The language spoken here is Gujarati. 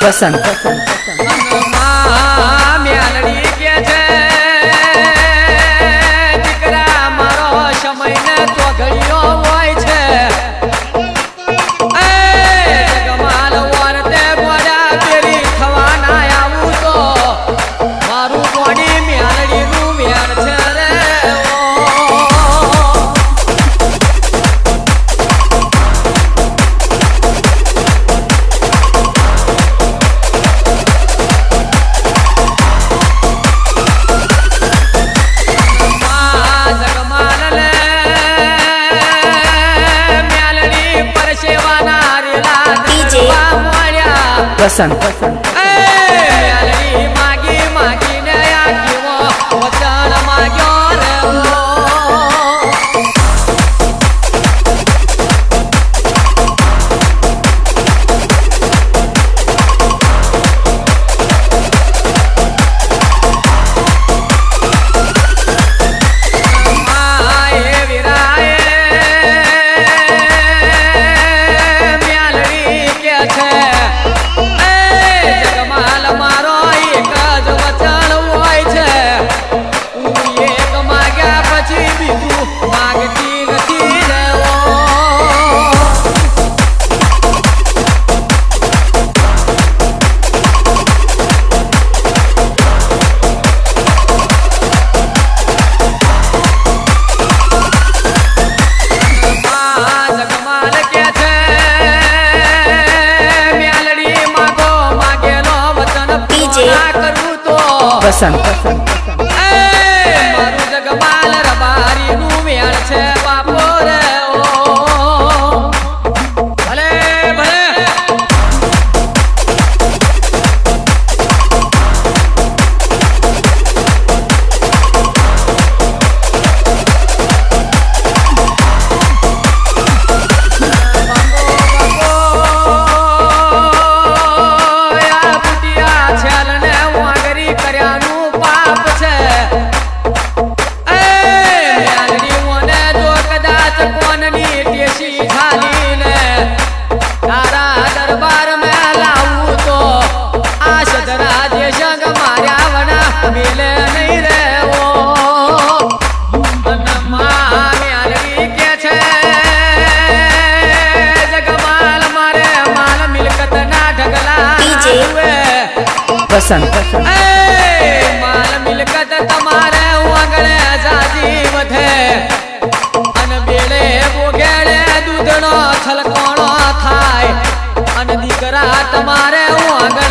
પસંદ મ્યાલડી કે છે દીકરા મારો સમય ને તો ઘડિયો હોય છે જગમાલ વારતે બોડા પેરી થવા ના આવું તો મારું બોડી મ્યાલડી નું મ્યાલ છે રે પસંદ માગી માગીને આખીઓ વચન માગ્યો રે પસંદ મારું જગમાલ રબારી નું વેણ છે બાપો રે ભલે ભલે પસંદ માલ મિલકત તમારે આગળ જાજી વધે અને બેડે બોગેડે દૂધનો છલકોણો થાય અને દીકરા તમારે આગળ